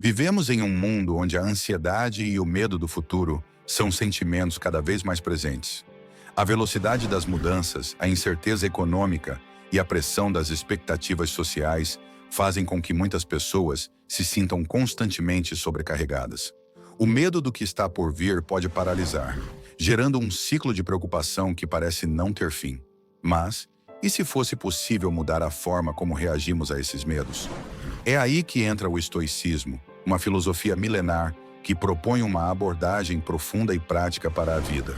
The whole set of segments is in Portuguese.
Vivemos em um mundo onde a ansiedade e o medo do futuro são sentimentos cada vez mais presentes. A velocidade das mudanças, a incerteza econômica e a pressão das expectativas sociais fazem com que muitas pessoas se sintam constantemente sobrecarregadas. O medo do que está por vir pode paralisar, gerando um ciclo de preocupação que parece não ter fim. Mas, e se fosse possível mudar a forma como reagimos a esses medos? É aí que entra o estoicismo, uma filosofia milenar que propõe uma abordagem profunda e prática para a vida.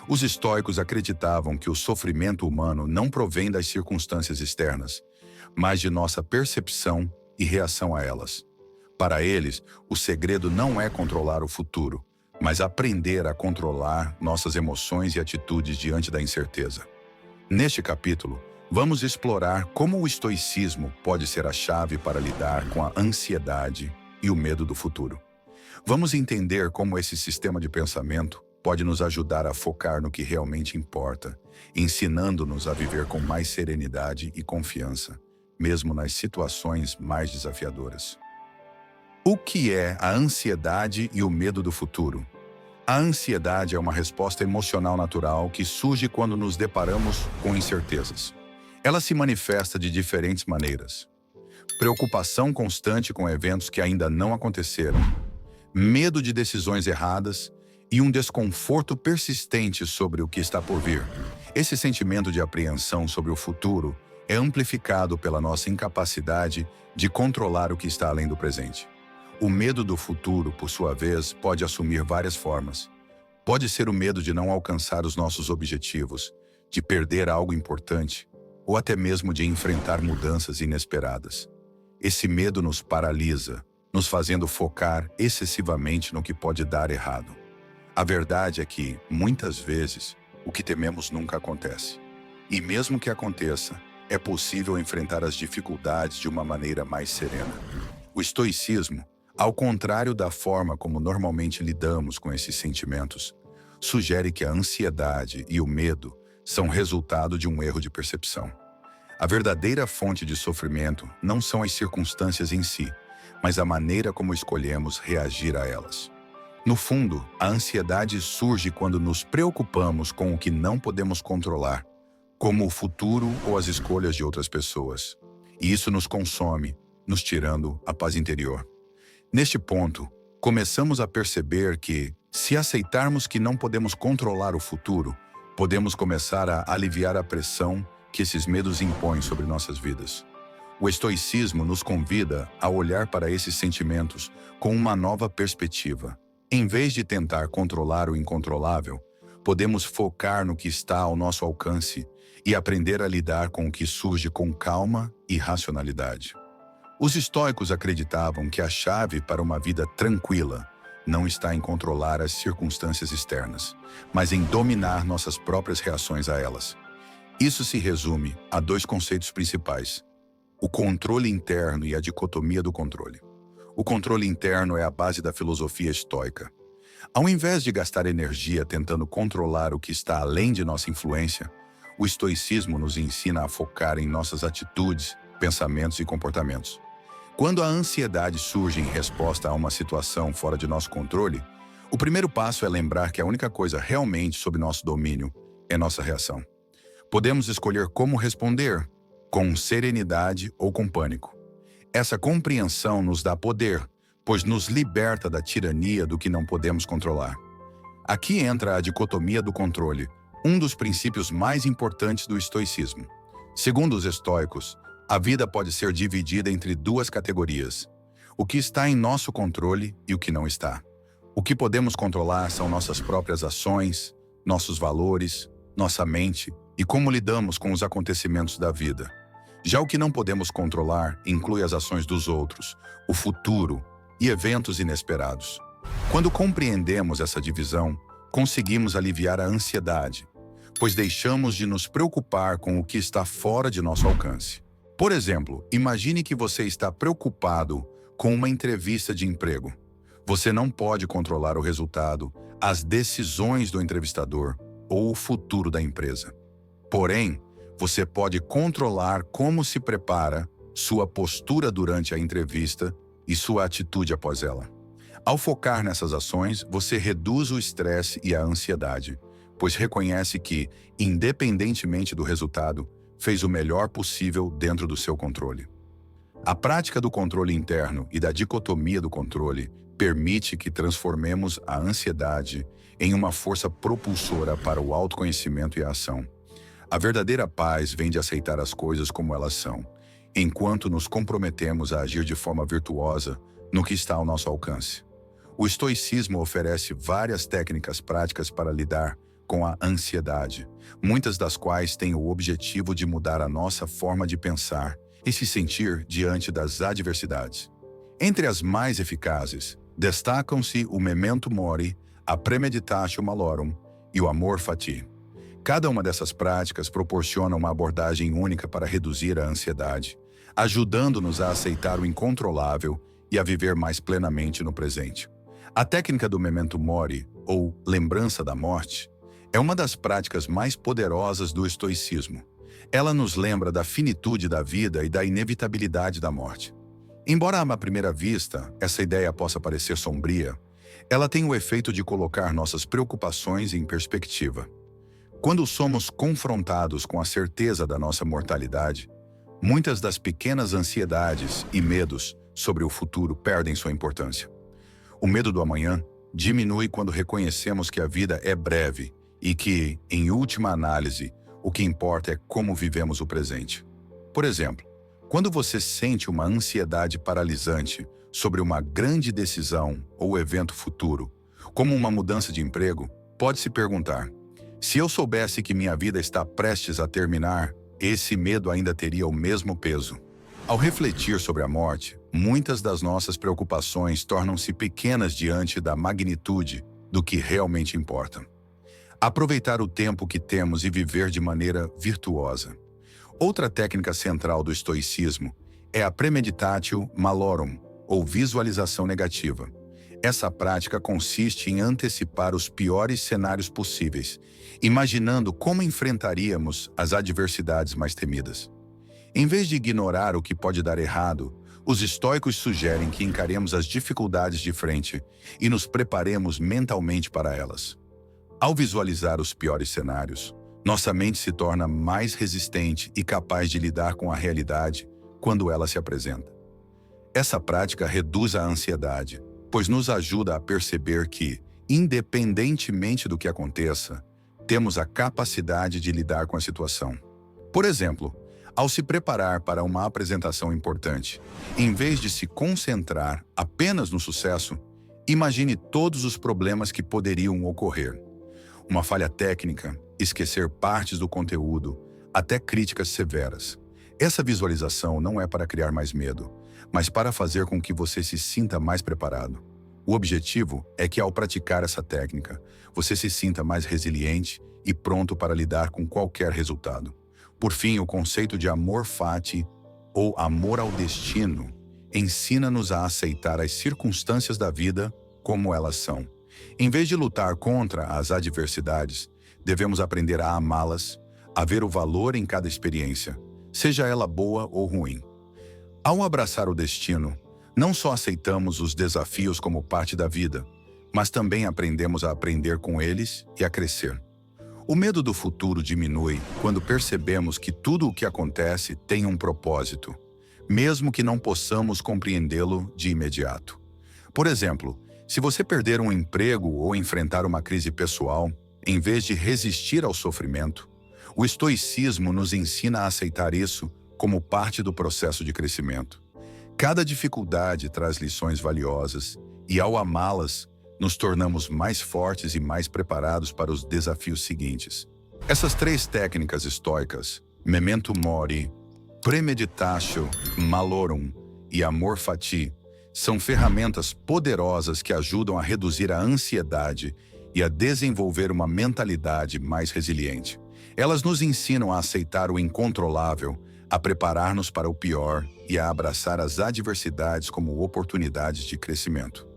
Os estoicos acreditavam que o sofrimento humano não provém das circunstâncias externas, mas de nossa percepção e reação a elas. Para eles, o segredo não é controlar o futuro, mas aprender a controlar nossas emoções e atitudes diante da incerteza. Neste capítulo, vamos explorar como o estoicismo pode ser a chave para lidar com a ansiedade e o medo do futuro. Vamos entender como esse sistema de pensamento pode nos ajudar a focar no que realmente importa, ensinando-nos a viver com mais serenidade e confiança, mesmo nas situações mais desafiadoras. O que é a ansiedade e o medo do futuro? A ansiedade é uma resposta emocional natural que surge quando nos deparamos com incertezas. Ela se manifesta de diferentes maneiras. Preocupação constante com eventos que ainda não aconteceram, medo de decisões erradas e um desconforto persistente sobre o que está por vir. Esse sentimento de apreensão sobre o futuro é amplificado pela nossa incapacidade de controlar o que está além do presente. O medo do futuro, por sua vez, pode assumir várias formas. Pode ser o medo de não alcançar os nossos objetivos, de perder algo importante, ou até mesmo de enfrentar mudanças inesperadas. Esse medo nos paralisa, nos fazendo focar excessivamente no que pode dar errado. A verdade é que, muitas vezes, o que tememos nunca acontece. E mesmo que aconteça, é possível enfrentar as dificuldades de uma maneira mais serena. O estoicismo, ao contrário da forma como normalmente lidamos com esses sentimentos, sugere que a ansiedade e o medo são resultado de um erro de percepção. A verdadeira fonte de sofrimento não são as circunstâncias em si, mas a maneira como escolhemos reagir a elas. No fundo, a ansiedade surge quando nos preocupamos com o que não podemos controlar, como o futuro ou as escolhas de outras pessoas. E isso nos consome, nos tirando a paz interior. Neste ponto, começamos a perceber que, se aceitarmos que não podemos controlar o futuro, podemos começar a aliviar a pressão que esses medos impõem sobre nossas vidas. O estoicismo nos convida a olhar para esses sentimentos com uma nova perspectiva. Em vez de tentar controlar o incontrolável, podemos focar no que está ao nosso alcance e aprender a lidar com o que surge com calma e racionalidade. Os estoicos acreditavam que a chave para uma vida tranquila não está em controlar as circunstâncias externas, mas em dominar nossas próprias reações a elas. Isso se resume a dois conceitos principais: o controle interno e a dicotomia do controle. O controle interno é a base da filosofia estoica. Ao invés de gastar energia tentando controlar o que está além de nossa influência, o estoicismo nos ensina a focar em nossas atitudes, pensamentos e comportamentos. Quando a ansiedade surge em resposta a uma situação fora de nosso controle, o primeiro passo é lembrar que a única coisa realmente sob nosso domínio é nossa reação. Podemos escolher como responder, com serenidade ou com pânico. Essa compreensão nos dá poder, pois nos liberta da tirania do que não podemos controlar. Aqui entra a dicotomia do controle, um dos princípios mais importantes do estoicismo. Segundo os estoicos, a vida pode ser dividida entre duas categorias: o que está em nosso controle e o que não está. O que podemos controlar são nossas próprias ações, nossos valores, nossa mente e como lidamos com os acontecimentos da vida. Já o que não podemos controlar inclui as ações dos outros, o futuro e eventos inesperados. Quando compreendemos essa divisão, conseguimos aliviar a ansiedade, pois deixamos de nos preocupar com o que está fora de nosso alcance. Por exemplo, imagine que você está preocupado com uma entrevista de emprego. Você não pode controlar o resultado, as decisões do entrevistador ou o futuro da empresa. Porém, você pode controlar como se prepara, sua postura durante a entrevista e sua atitude após ela. Ao focar nessas ações, você reduz o estresse e a ansiedade, pois reconhece que, independentemente do resultado, fez o melhor possível dentro do seu controle. A prática do controle interno e da dicotomia do controle permite que transformemos a ansiedade em uma força propulsora para o autoconhecimento e a ação. A verdadeira paz vem de aceitar as coisas como elas são, enquanto nos comprometemos a agir de forma virtuosa no que está ao nosso alcance. O estoicismo oferece várias técnicas práticas para lidar com a ansiedade, muitas das quais têm o objetivo de mudar a nossa forma de pensar e se sentir diante das adversidades. Entre as mais eficazes, destacam-se o memento mori, a premeditatio malorum e o amor fati. Cada uma dessas práticas proporciona uma abordagem única para reduzir a ansiedade, ajudando-nos a aceitar o incontrolável e a viver mais plenamente no presente. A técnica do memento mori, ou lembrança da morte, é uma das práticas mais poderosas do estoicismo. Ela nos lembra da finitude da vida e da inevitabilidade da morte. Embora à primeira vista essa ideia possa parecer sombria, ela tem o efeito de colocar nossas preocupações em perspectiva. Quando somos confrontados com a certeza da nossa mortalidade, muitas das pequenas ansiedades e medos sobre o futuro perdem sua importância. O medo do amanhã diminui quando reconhecemos que a vida é breve e que, em última análise, o que importa é como vivemos o presente. Por exemplo, quando você sente uma ansiedade paralisante sobre uma grande decisão ou evento futuro, como uma mudança de emprego, pode se perguntar: se eu soubesse que minha vida está prestes a terminar, esse medo ainda teria o mesmo peso? Ao refletir sobre a morte, muitas das nossas preocupações tornam-se pequenas diante da magnitude do que realmente importa. Aproveitar o tempo que temos e viver de maneira virtuosa. Outra técnica central do estoicismo é a premeditatio malorum, ou visualização negativa. Essa prática consiste em antecipar os piores cenários possíveis, imaginando como enfrentaríamos as adversidades mais temidas. Em vez de ignorar o que pode dar errado, os estoicos sugerem que encaremos as dificuldades de frente e nos preparemos mentalmente para elas. Ao visualizar os piores cenários, nossa mente se torna mais resistente e capaz de lidar com a realidade quando ela se apresenta. Essa prática reduz a ansiedade, pois nos ajuda a perceber que, independentemente do que aconteça, temos a capacidade de lidar com a situação. Por exemplo, ao se preparar para uma apresentação importante, em vez de se concentrar apenas no sucesso, imagine todos os problemas que poderiam ocorrer. Uma falha técnica, esquecer partes do conteúdo, até críticas severas. Essa visualização não é para criar mais medo, mas para fazer com que você se sinta mais preparado. O objetivo é que, ao praticar essa técnica, você se sinta mais resiliente e pronto para lidar com qualquer resultado. Por fim, o conceito de amor fati, ou amor ao destino, ensina-nos a aceitar as circunstâncias da vida como elas são. Em vez de lutar contra as adversidades, devemos aprender a amá-las, a ver o valor em cada experiência, seja ela boa ou ruim. Ao abraçar o destino, não só aceitamos os desafios como parte da vida, mas também aprendemos a aprender com eles e a crescer. O medo do futuro diminui quando percebemos que tudo o que acontece tem um propósito, mesmo que não possamos compreendê-lo de imediato. Por exemplo, se você perder um emprego ou enfrentar uma crise pessoal, em vez de resistir ao sofrimento, o estoicismo nos ensina a aceitar isso como parte do processo de crescimento. Cada dificuldade traz lições valiosas e, ao amá-las, nos tornamos mais fortes e mais preparados para os desafios seguintes. Essas três técnicas estoicas, memento mori, premeditatio malorum e amor fati, são ferramentas poderosas que ajudam a reduzir a ansiedade e a desenvolver uma mentalidade mais resiliente. Elas nos ensinam a aceitar o incontrolável, a preparar-nos para o pior e a abraçar as adversidades como oportunidades de crescimento.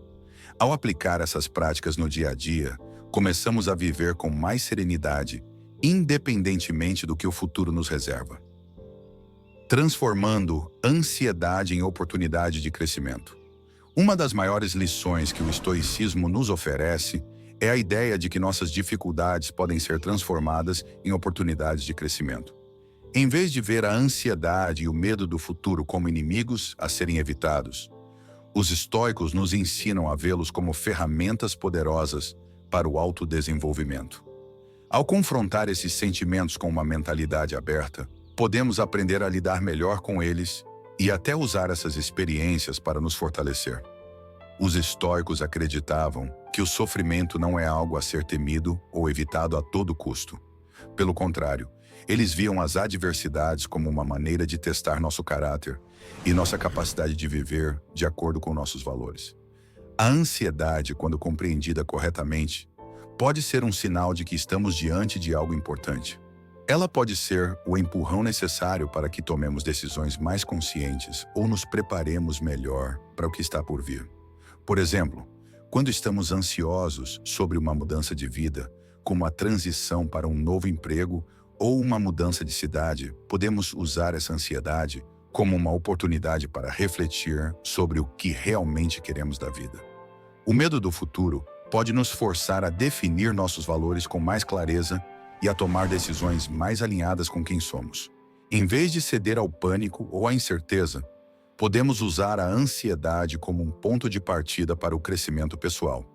Ao aplicar essas práticas no dia a dia, começamos a viver com mais serenidade, independentemente do que o futuro nos reserva, transformando ansiedade em oportunidade de crescimento. Uma das maiores lições que o estoicismo nos oferece é a ideia de que nossas dificuldades podem ser transformadas em oportunidades de crescimento. Em vez de ver a ansiedade e o medo do futuro como inimigos a serem evitados, os estoicos nos ensinam a vê-los como ferramentas poderosas para o autodesenvolvimento. Ao confrontar esses sentimentos com uma mentalidade aberta, podemos aprender a lidar melhor com eles e até usar essas experiências para nos fortalecer. Os estoicos acreditavam que o sofrimento não é algo a ser temido ou evitado a todo custo. Pelo contrário, eles viam as adversidades como uma maneira de testar nosso caráter e nossa capacidade de viver de acordo com nossos valores. A ansiedade, quando compreendida corretamente, pode ser um sinal de que estamos diante de algo importante. Ela pode ser o empurrão necessário para que tomemos decisões mais conscientes ou nos preparemos melhor para o que está por vir. Por exemplo, quando estamos ansiosos sobre uma mudança de vida, como a transição para um novo emprego ou uma mudança de cidade, podemos usar essa ansiedade como uma oportunidade para refletir sobre o que realmente queremos da vida. O medo do futuro pode nos forçar a definir nossos valores com mais clareza e a tomar decisões mais alinhadas com quem somos. Em vez de ceder ao pânico ou à incerteza, podemos usar a ansiedade como um ponto de partida para o crescimento pessoal.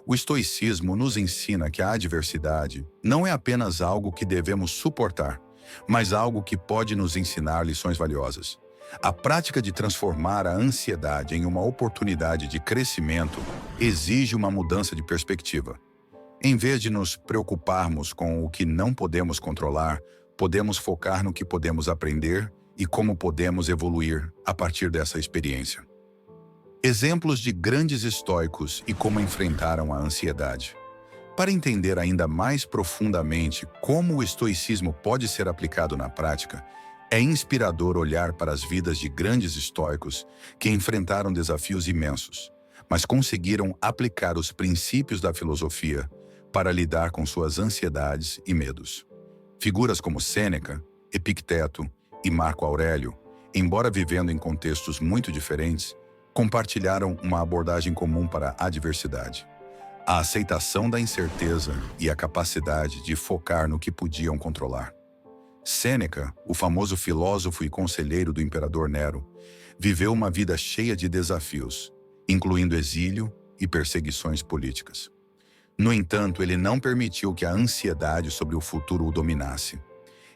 O estoicismo nos ensina que a adversidade não é apenas algo que devemos suportar, mas algo que pode nos ensinar lições valiosas. A prática de transformar a ansiedade em uma oportunidade de crescimento exige uma mudança de perspectiva. Em vez de nos preocuparmos com o que não podemos controlar, podemos focar no que podemos aprender e como podemos evoluir a partir dessa experiência. Exemplos de grandes estoicos e como enfrentaram a ansiedade. Para entender ainda mais profundamente como o estoicismo pode ser aplicado na prática, é inspirador olhar para as vidas de grandes estoicos que enfrentaram desafios imensos, mas conseguiram aplicar os princípios da filosofia para lidar com suas ansiedades e medos. Figuras como Sêneca, Epicteto e Marco Aurélio, embora vivendo em contextos muito diferentes, compartilharam uma abordagem comum para a adversidade: a aceitação da incerteza e a capacidade de focar no que podiam controlar. Sêneca, o famoso filósofo e conselheiro do imperador Nero, viveu uma vida cheia de desafios, incluindo exílio e perseguições políticas. No entanto, ele não permitiu que a ansiedade sobre o futuro o dominasse.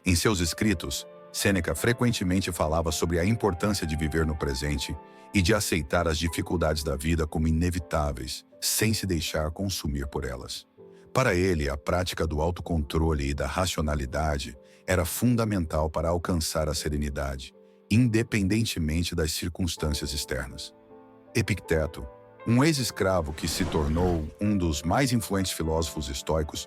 Em seus escritos, Sêneca frequentemente falava sobre a importância de viver no presente e de aceitar as dificuldades da vida como inevitáveis, sem se deixar consumir por elas. Para ele, a prática do autocontrole e da racionalidade era fundamental para alcançar a serenidade, independentemente das circunstâncias externas. Epicteto, um ex-escravo que se tornou um dos mais influentes filósofos estoicos,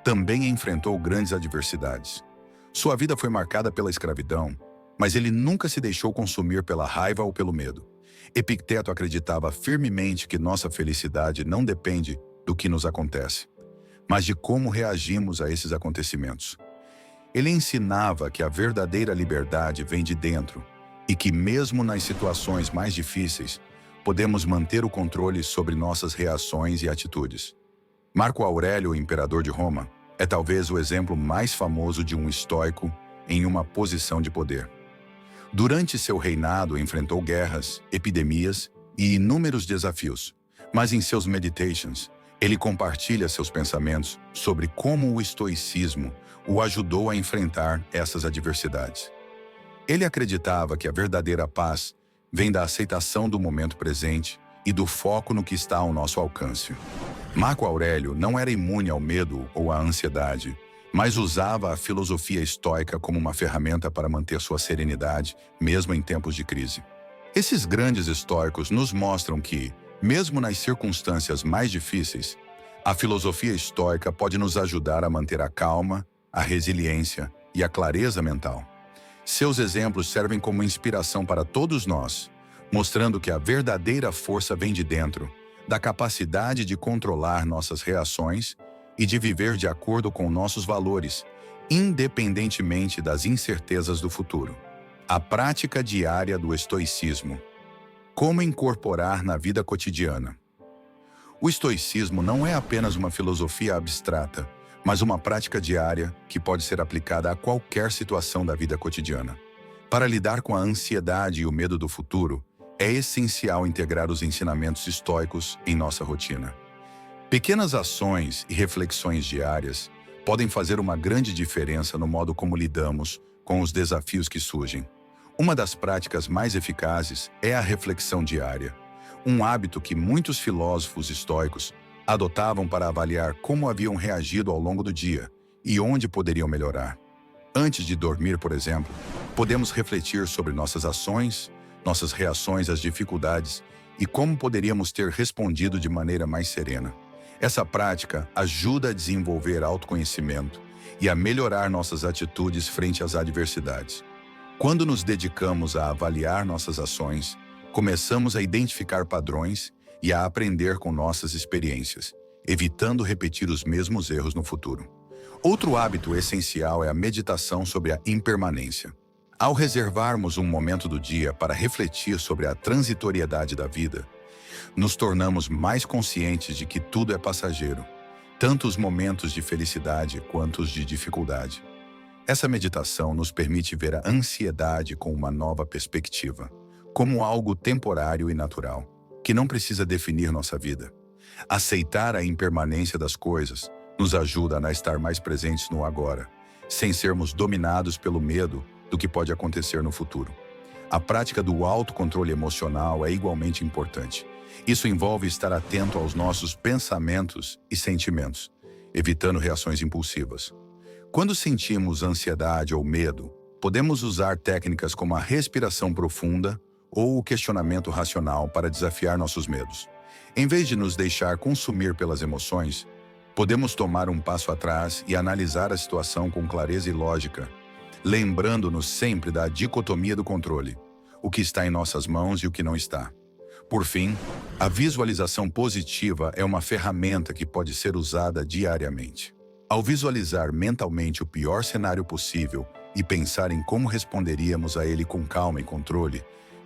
também enfrentou grandes adversidades. Sua vida foi marcada pela escravidão, mas ele nunca se deixou consumir pela raiva ou pelo medo. Epicteto acreditava firmemente que nossa felicidade não depende do que nos acontece, mas de como reagimos a esses acontecimentos. Ele ensinava que a verdadeira liberdade vem de dentro e que, mesmo nas situações mais difíceis, podemos manter o controle sobre nossas reações e atitudes. Marco Aurélio, imperador de Roma, é talvez o exemplo mais famoso de um estoico em uma posição de poder. Durante seu reinado, enfrentou guerras, epidemias e inúmeros desafios, mas em seus meditations, ele compartilha seus pensamentos sobre como o estoicismo o ajudou a enfrentar essas adversidades. Ele acreditava que a verdadeira paz vem da aceitação do momento presente e do foco no que está ao nosso alcance. Marco Aurélio não era imune ao medo ou à ansiedade, mas usava a filosofia estoica como uma ferramenta para manter sua serenidade, mesmo em tempos de crise. Esses grandes estoicos nos mostram que, mesmo nas circunstâncias mais difíceis, a filosofia estoica pode nos ajudar a manter a calma, a resiliência e a clareza mental. Seus exemplos servem como inspiração para todos nós, mostrando que a verdadeira força vem de dentro, da capacidade de controlar nossas reações e de viver de acordo com nossos valores, independentemente das incertezas do futuro. A prática diária do estoicismo. Como incorporar na vida cotidiana? O estoicismo não é apenas uma filosofia abstrata, mas uma prática diária que pode ser aplicada a qualquer situação da vida cotidiana. Para lidar com a ansiedade e o medo do futuro, é essencial integrar os ensinamentos estoicos em nossa rotina. Pequenas ações e reflexões diárias podem fazer uma grande diferença no modo como lidamos com os desafios que surgem. Uma das práticas mais eficazes é a reflexão diária, um hábito que muitos filósofos estoicos adotavam para avaliar como haviam reagido ao longo do dia e onde poderiam melhorar. Antes de dormir, por exemplo, podemos refletir sobre nossas ações, nossas reações às dificuldades e como poderíamos ter respondido de maneira mais serena. Essa prática ajuda a desenvolver autoconhecimento e a melhorar nossas atitudes frente às adversidades. Quando nos dedicamos a avaliar nossas ações, começamos a identificar padrões e a aprender com nossas experiências, evitando repetir os mesmos erros no futuro. Outro hábito essencial é a meditação sobre a impermanência. Ao reservarmos um momento do dia para refletir sobre a transitoriedade da vida, nos tornamos mais conscientes de que tudo é passageiro, tanto os momentos de felicidade quanto os de dificuldade. Essa meditação nos permite ver a ansiedade com uma nova perspectiva, como algo temporário e natural, que não precisa definir nossa vida. Aceitar a impermanência das coisas nos ajuda a estar mais presentes no agora, sem sermos dominados pelo medo do que pode acontecer no futuro. A prática do autocontrole emocional é igualmente importante. Isso envolve estar atento aos nossos pensamentos e sentimentos, evitando reações impulsivas. Quando sentimos ansiedade ou medo, podemos usar técnicas como a respiração profunda ou o questionamento racional para desafiar nossos medos. Em vez de nos deixar consumir pelas emoções, podemos tomar um passo atrás e analisar a situação com clareza e lógica, lembrando-nos sempre da dicotomia do controle, o que está em nossas mãos e o que não está. Por fim, a visualização positiva é uma ferramenta que pode ser usada diariamente. Ao visualizar mentalmente o pior cenário possível e pensar em como responderíamos a ele com calma e controle,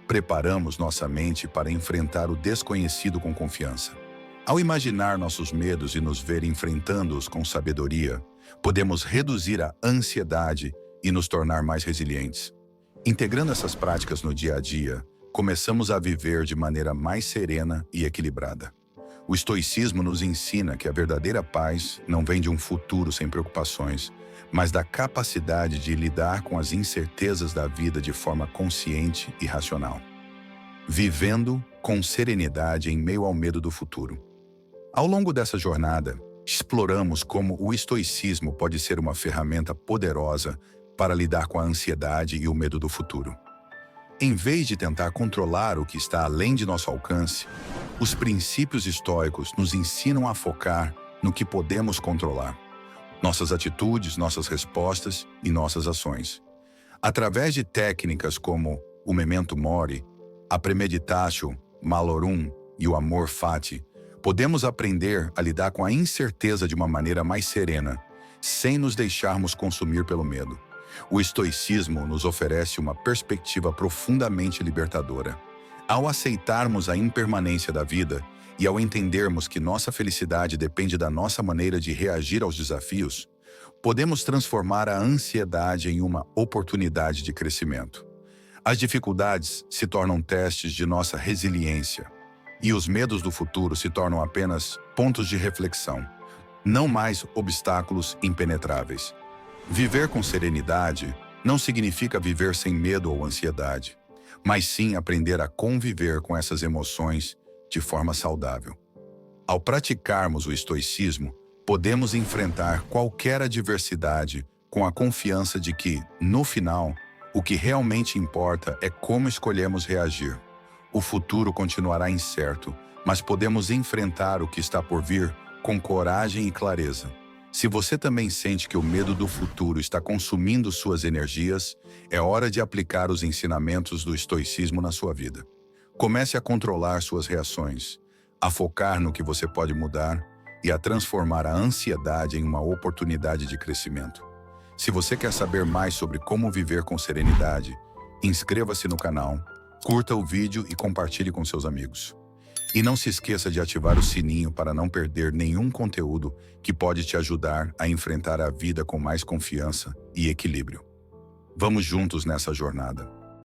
preparamos nossa mente para enfrentar o desconhecido com confiança. Ao imaginar nossos medos e nos ver enfrentando-os com sabedoria, podemos reduzir a ansiedade e nos tornar mais resilientes. Integrando essas práticas no dia a dia, começamos a viver de maneira mais serena e equilibrada. O estoicismo nos ensina que a verdadeira paz não vem de um futuro sem preocupações, mas da capacidade de lidar com as incertezas da vida de forma consciente e racional. Vivendo com serenidade em meio ao medo do futuro. Ao longo dessa jornada, exploramos como o estoicismo pode ser uma ferramenta poderosa para lidar com a ansiedade e o medo do futuro. Em vez de tentar controlar o que está além de nosso alcance, os princípios estoicos nos ensinam a focar no que podemos controlar: nossas atitudes, nossas respostas e nossas ações. Através de técnicas como o memento mori, a premeditatio malorum e o amor fati, podemos aprender a lidar com a incerteza de uma maneira mais serena, sem nos deixarmos consumir pelo medo. O estoicismo nos oferece uma perspectiva profundamente libertadora. Ao aceitarmos a impermanência da vida e ao entendermos que nossa felicidade depende da nossa maneira de reagir aos desafios, podemos transformar a ansiedade em uma oportunidade de crescimento. As dificuldades se tornam testes de nossa resiliência, e os medos do futuro se tornam apenas pontos de reflexão, não mais obstáculos impenetráveis. Viver com serenidade não significa viver sem medo ou ansiedade, mas sim aprender a conviver com essas emoções de forma saudável. Ao praticarmos o estoicismo, podemos enfrentar qualquer adversidade com a confiança de que, no final, o que realmente importa é como escolhemos reagir. O futuro continuará incerto, mas podemos enfrentar o que está por vir com coragem e clareza. Se você também sente que o medo do futuro está consumindo suas energias, é hora de aplicar os ensinamentos do estoicismo na sua vida. Comece a controlar suas reações, a focar no que você pode mudar e a transformar a ansiedade em uma oportunidade de crescimento. Se você quer saber mais sobre como viver com serenidade, inscreva-se no canal, Curta o vídeo e compartilhe com seus amigos. E não se esqueça de ativar o sininho para não perder nenhum conteúdo que pode te ajudar a enfrentar a vida com mais confiança e equilíbrio. Vamos juntos nessa jornada.